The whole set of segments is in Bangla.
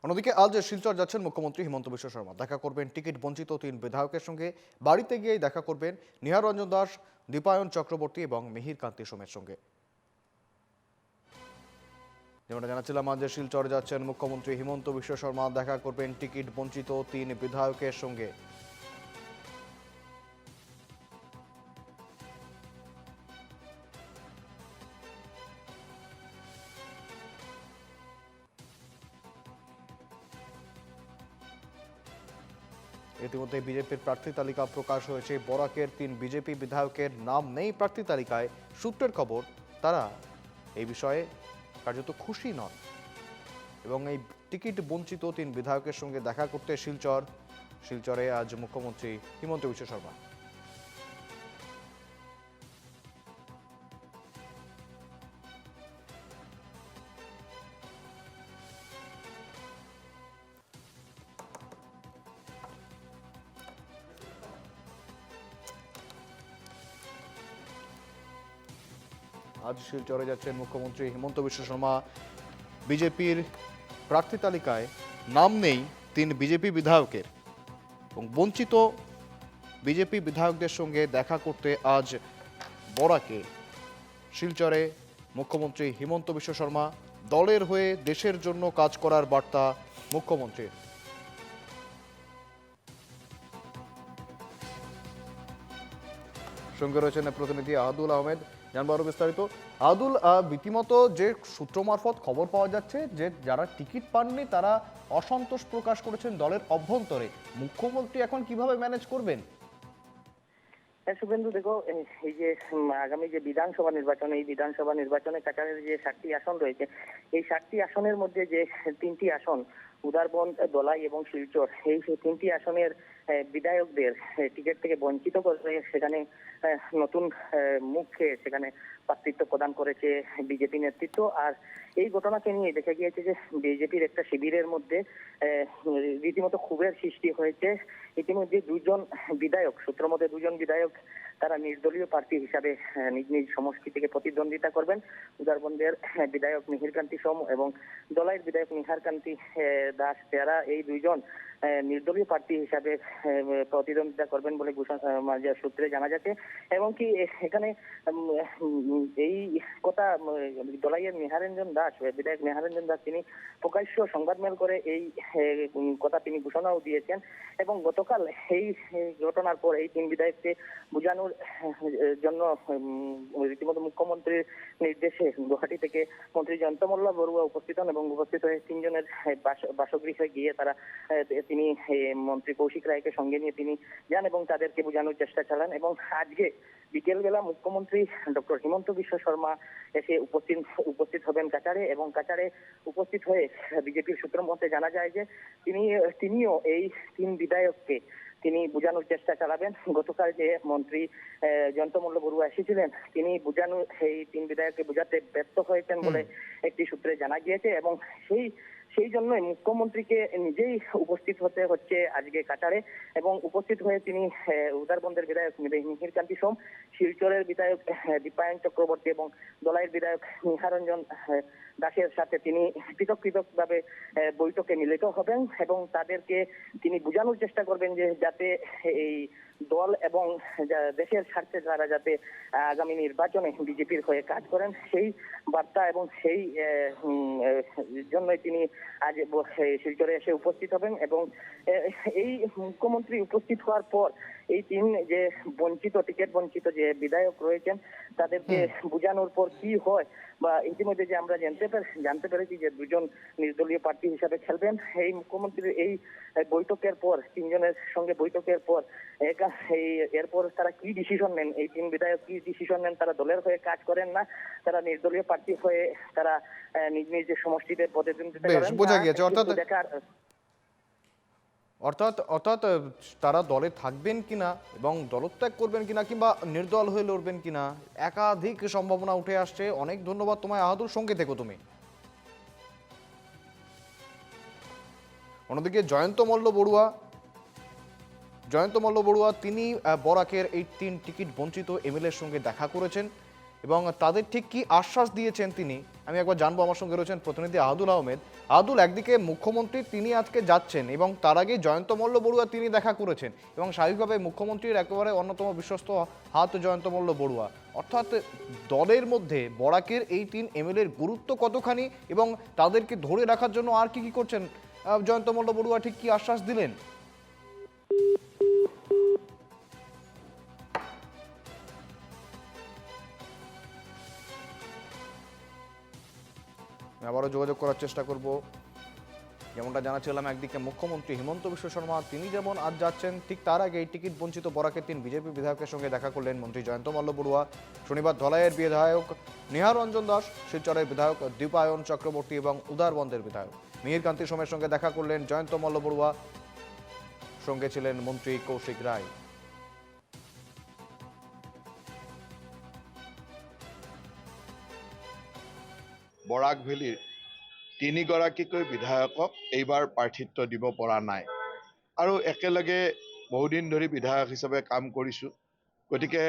অন্যদিকে আজ শিলচর যাচ্ছেন মুখ্যমন্ত্রী হিমন্ত বিশ্ব শর্মা। দেখা করবেন টিকিট বঞ্চিত 3 বিধায়কের সঙ্গে। বাড়িতে গিয়েই দেখা করবেন নিহার রঞ্জন দাস, দীপায়ন চক্রবর্তী এবং মিহির কান্তি সোমের সঙ্গে। যেমনটা জানাচ্ছিলাম, আজ শিলচর যাচ্ছেন মুখ্যমন্ত্রী হিমন্ত বিশ্ব শর্মা। দেখা করবেন টিকিট বঞ্চিত 3 বিধায়কের সঙ্গে। ইতিমধ্যে বিজেপির প্রার্থী তালিকা প্রকাশ হয়েছে। বরাকের 3 বিজেপি বিধায়কের নাম নেই প্রার্থী তালিকায়। সূত্রের খবর, তারা এই বিষয়ে কার্যত খুশি নন এবং এই টিকিট বঞ্চিত 3 বিধায়কের সঙ্গে দেখা করতে শিলচরে আজ মুখ্যমন্ত্রী হিমন্ত বিশ্ব শর্মা। আজ শিলচরে যাচ্ছেন মুখ্যমন্ত্রী হিমন্ত বিশ্ব শর্মা। বিজেপির প্রার্থী তালিকায় নাম নেই 3 বিজেপি বিধায়কের এবং বঞ্চিত বিজেপি বিধায়কদের সঙ্গে দেখা করতে আজ বরাকে শিলচরে মুখ্যমন্ত্রী হিমন্ত বিশ্ব শর্মা। দলের হয়ে দেশের জন্য কাজ করার বার্তা মুখ্যমন্ত্রীর। সঙ্গে রয়েছেন প্রতিনিধি আহাদুল আহমেদ। জানবো আরো বিস্তারিত। আহাদুল, রীতিমতো যে সূত্র মারফত খবর পাওয়া যাচ্ছে যে যারা টিকিট পাননি তারা অসন্তোষ প্রকাশ করেছেন দলের অভ্যন্তরে। মুখ্যমন্ত্রী এখন কিভাবে ম্যানেজ করবেন? শুভেন্দু, দেখো, এই যে আগামী যে বিধানসভা নির্বাচন, এই বিধানসভা নির্বাচনে কাছাড়ের যে 7টি আসন রয়েছে, এই 7টি আসনের মধ্যে যে 3টি আসন উদারবন, দলাই এবং শিলচর, এই 3টি আসনের বিধায়কদের টিকিট থেকে বঞ্চিত করে সেখানে নতুন মুখকে সেখানে প্রার্থিত্ব প্রদান করেছে বিজেপি নেতৃত্ব। আর এই ঘটনাকে নিয়ে দেখা গিয়েছে যে বিজেপির একটা শিবিরের মধ্যে রীতিমতো ক্ষোভের সৃষ্টি হয়েছে। ইতিমধ্যে 2জন বিধায়ক, সূত্র মতে 2জন বিধায়ক, তারা নির্দলীয় প্রার্থী হিসাবে নিজ নিজ সমষ্টি থেকে প্রতিদ্বন্দ্বিতা করবেন। উদারবন্দের বিধায়ক মিহির কান্তি সোম এবং দলাইয়ের বিধায়ক নিহার কান্তি দাস, তারা এই 2জন নির্দলীয় প্রার্থী হিসাবে প্রতিদ্বন্দ্বিতা করবেন বলে সূত্রে জানা যাচ্ছে। এবং কি এখানে এই কথা দলাইয়ের নিহারঞ্জন দাস, বিধায়ক নিহারঞ্জন দাস, তিনি প্রকাশ্য সংবাদমেল করে এই কথা তিনি ঘোষণাও দিয়েছেন। এবং গতকাল এই ঘটনার পর এই 3 বিধায়ককে বোঝানোর জন্য রীতিমতো মুখ্যমন্ত্রীর নির্দেশে গুয়াহাটি থেকে মন্ত্রী জয়ন্ত মল্ল বড়ুয়া উপস্থিত হন এবং উপস্থিত হয়ে 3 জনের বাসগৃহে গিয়ে তিনি মন্ত্রী কৌশিক রায়কে সঙ্গে নিয়ে তিনি যান এবং তাদেরকে বোঝানোর চেষ্টা চালান। এবং আজকে বিকেলবেলা মুখ্যমন্ত্রী ডক্টর হিমন্ত বিশ্ব শর্মা এসে উপস্থিত হবেন কাছাড়ে, এবং কাছাড়ে উপস্থিত হয়ে বিজেপির সূত্র মতে জানা যায় যে তিনিও এই 3 বিধায়ককে তিনি বোঝানোর চেষ্টা চালাবেন। গতকাল যে মন্ত্রী জয়ন্ত মল্ল বড়ুয়া এসেছিলেন, তিনি এই 3 বিধায়ককে বোঝাতে ব্যর্থ হয়েছেন বলে একটি সূত্রে জানা গিয়েছে। এবং সেই জন্যই মুখ্যমন্ত্রীকে নিজেই উপস্থিত হতে হচ্ছে আজকে কাছাড়ে। এবং উপস্থিত হয়ে তিনি উদারবন্দের বিধায়ক মিহির কান্তি সোম, শিলচরের বিধায়ক দীপায়ন চক্রবর্তী এবং দলাইয়ের বিধায়ক নিহারঞ্জন দাসের সাথে তিনি পৃথক ভাবে বৈঠকে মিলিত হবেন এবং তাদেরকে তিনি বোঝানোর চেষ্টা করবেন যে যাতে এই দল এবং দেশের স্বার্থে তারা যাতে আগামী নির্বাচনে বিজেপির হয়ে কাজ করেন, সেই বার্তা এবং সেই জন্যই তিনি আজ শিলচরে এসে উপস্থিত হবেন। এবং এই মুখ্যমন্ত্রী উপস্থিত হওয়ার পর এই 3 যে টিকিট বঞ্চিত যে বিধায়ক রয়েছেন তাদেরকে বোঝানোর পর কি হয়, বা ইতিমধ্যে যে আমরা জানতে পেরেছি যে 2জন নির্দলীয় প্রার্থী হিসাবে খেলবেন। এই মুখ্যমন্ত্রীর এই বৈঠকের পর, 3 জনের সঙ্গে বৈঠকের পর এরপর তারা কি ডিসিশন নেন, এই 3 বিধায়ক কি ডিসিশন নেন, তারা দলের হয়ে কাজ করেন না তারা নির্দলীয় প্রার্থী হয়ে তারা নিজ নিজ সমষ্টিতে প্রতিদ্বন্দ্বিতা করেন, বোঝা গিয়েছে। অর্থাৎ তারা দলে থাকবেন কিনা এবং দলত্যাগ করবেন কিনা কিংবা নির্দল হয়ে লড়বেন কিনা, একাধিক সম্ভাবনা উঠে আসছে। অনেক ধন্যবাদ তোমায় আহাদুর, সঙ্গে থেকো তুমি। অন্যদিকে জয়ন্ত মল্ল বড়ুয়া তিনি বরাকের এই 3 টিকিট বঞ্চিত এমএলএর সঙ্গে দেখা করেছেন এবং তাদের ঠিক কি আশ্বাস দিয়েছেন তিনি, আমি একবার জানবো। আমার সঙ্গে রয়েছেন প্রতিনিধি আহাদুল আহমেদ। আহাদুল, একদিকে মুখ্যমন্ত্রী তিনি আজকে যাচ্ছেন এবং তার আগে জয়ন্ত মল্ল বড়ুয়া তিনি দেখা করেছেন এবং স্বাভাবিকভাবে মুখ্যমন্ত্রীর একেবারে অন্যতম বিশ্বস্ত হাত জয়ন্ত মল্ল বড়ুয়া, অর্থাৎ দলের মধ্যে বরাকের এই 3 এমএলএর গুরুত্ব কতখানি এবং তাদেরকে ধরে রাখার জন্য আর কি কি করছেন জয়ন্ত মল্ল বড়ুয়া, ঠিক কি আশ্বাস দিলেন? আমি আবারও যোগাযোগ করার চেষ্টা করব। যেমনটা জানাচ্ছিলাম, একদিকে মুখ্যমন্ত্রী হিমন্ত বিশ্ব শর্মা তিনি যেমন আজ যাচ্ছেন, ঠিক তার আগে টিকিট বঞ্চিত বরাকের 3 বিজেপি বিধায়কের সঙ্গে দেখা করলেন মন্ত্রী জয়ন্ত মল্ল বড়ুয়া। শনিবার ধলাইয়ের বিধায়ক নিহার রঞ্জন দাস, শিলচরের বিধায়ক দীপায়ন চক্রবর্তী এবং উদারবন্দের বিধায়ক মিহির কান্তি সোমের সঙ্গে দেখা করলেন জয়ন্ত মল্ল বড়ুয়া। সঙ্গে ছিলেন মন্ত্রী কৌশিক রায়। বৰাক ভেলীৰ তিনিগৰাকীকৈ বিধায়কক এইবাৰ প্ৰাৰ্থিত্ব দিব পৰা নাই আৰু একেলগে বহুদিন ধৰি বিধায়ক হিচাপে কাম কৰিছোঁ। গতিকে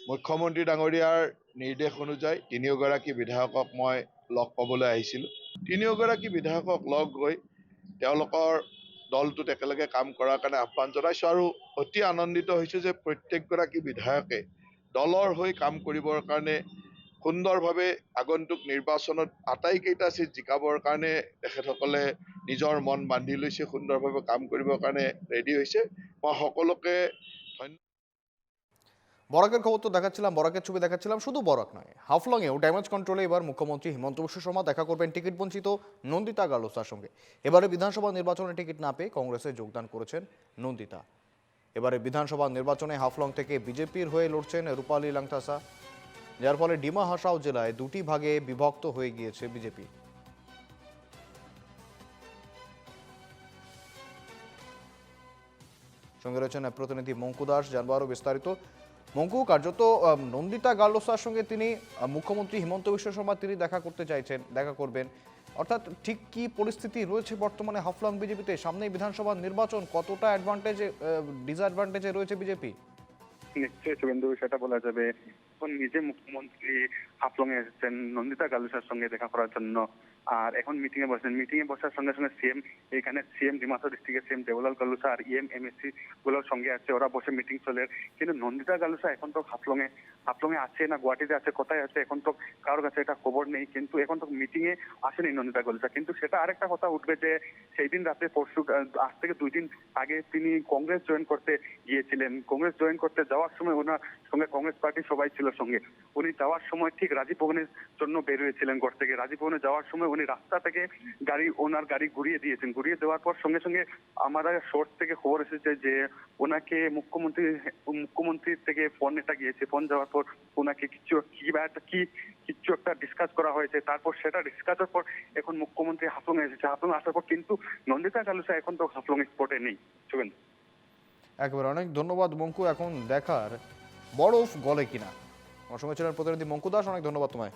মুখ্যমন্ত্ৰী ডাঙৰীয়াৰ নিৰ্দেশ অনুযায়ী তিনিওগৰাকী বিধায়কক মই লগ পাবলৈ আহিছিলোঁ। তিনিওগৰাকী বিধায়কক লগ গৈ তেওঁলোকৰ দলটোত একেলগে কাম কৰাৰ কাৰণে আহ্বান জনাইছোঁ আৰু অতি আনন্দিত হৈছোঁ যে প্ৰত্যেকগৰাকী বিধায়কে দলৰ হৈ কাম কৰিবৰ কাৰণে সুন্দৰভাৱে আগন্তুক নিৰ্বাচনত আটাইকেইটা চিট জিকাবৰ কাৰণে তেখেতসকলে নিজৰ মন বান্ধি লৈছে, সুন্দৰভাৱে কাম কৰিবৰ কাৰণে ৰেডি হৈছে। মই সকলোকে বরাকের খবর তো দেখাচ্ছিলাম, বরাকের ছবি দেখাচ্ছিলাম, শুধু বরাক নয়, হাফলংয়েও ড্যামেজ কন্ট্রোলে এবার মুখ্যমন্ত্রী হিমন্ত বিশ্ব শর্মা দেখা করবেন টিকিট বঞ্চিত নন্দিতা গালোসার সঙ্গে। এবারে বিধানসভা নির্বাচনে টিকিট না পেয়ে কংগ্রেসে যোগদান করেছেন নন্দিতা। এবারে বিধানসভা নির্বাচনে হাফলং থেকে বিজেপির হয়ে লড়ছেন রূপালী লাংথাসা, যার ফলে ডিমা হাসাও জেলায় 2টি ভাগে বিভক্ত হয়ে গিয়েছে বিজেপি। সঙ্গে রয়েছেন প্রতিনিধি মঙ্কু দাস, জানবো আরো বিস্তারিত। মঙ্কু, কার্যত নন্দিতা গার্লোসার সঙ্গে তিনি মুখ্যমন্ত্রী হিমন্ত বিশ্ব শর্মা তিনি দেখা করতে চাইছেন, দেখা করবেন, অর্থাৎ ঠিক কি পরিস্থিতি রয়েছে বর্তমানে হাফলং বিজেপিতে? সামনেই বিধানসভা নির্বাচন, কতটা অ্যাডভান্টেজে ডিসঅ্যাডভান্টেজে রয়েছে বিজেপি? নিশ্চয়ই শুভেন্দু, সেটা বলা যাবে। এখন নিজে মুখ্যমন্ত্রী হাফলং এ এসেছেন নন্দিতা গালুসার সঙ্গে দেখা করার জন্য, আর এখন মিটিং এ বসেন। মিটিং এ বসার সঙ্গে সঙ্গে সিএম, এখানে সিএম ডিমাসা ডিস্ট্রিক্টের সিএম দেবলাল গালুসা আর এমএসসি গুলোর সঙ্গে আছে, ওরা বসে মিটিং চলে। কিন্তু নন্দিতা গালুসা এখন তো হাফলং এ আছে না গুয়াহাটিতে আছে, কোথায় আছে এখন তো কারোর কাছে এটা খবর নেই। কিন্তু এখন তো মিটিং এ আসেনি নন্দিতা গালুসা। কিন্তু সেটা আরেকটা কথা উঠবে যে সেই দিন রাতে আজ থেকে 2 দিন আগে তিনি কংগ্রেস জয়েন করতে গিয়েছিলেন। কংগ্রেস জয়েন করতে যাওয়ার সময় ওনার সঙ্গে কংগ্রেস পার্টি সবাই ছিল সঙ্গে। উনি যাওয়ার সময় ঠিক রাজীব ভবনের জন্য বের হয়েছিলেন ঘর থেকে। রাজীব ভবনে যাওয়ার সময় উনি রাস্তা থেকে ওনার গাড়ি ঘুরিয়ে দিয়েছেন। ঘুরিয়ে দেওয়ার পর সঙ্গে সঙ্গে আমাদের সোর্স থেকে খবর এসেছে যে ওনাকে মুখ্যমন্ত্রীর থেকে ফোন এটা গিয়েছে। ফোন যাওয়ার পর ওনাকে কিছু একটা ডিসকাস করা হয়েছে। তারপর সেটা ডিসকাসের পর এখন মুখ্যমন্ত্রী হাফলং এসেছে। হাফলং আসার পর কিন্তু নন্দিতা গালুসা এখন তো হাফলং স্পটে নেই। শুভেন্দু, একেবারে অনেক ধন্যবাদ মঙ্কু। এখন দেখার বরফ গলে কিনা। আমার সঙ্গে ছিলেন প্রতিনিধি মঙ্কু দাস, অনেক ধন্যবাদ তোমায়।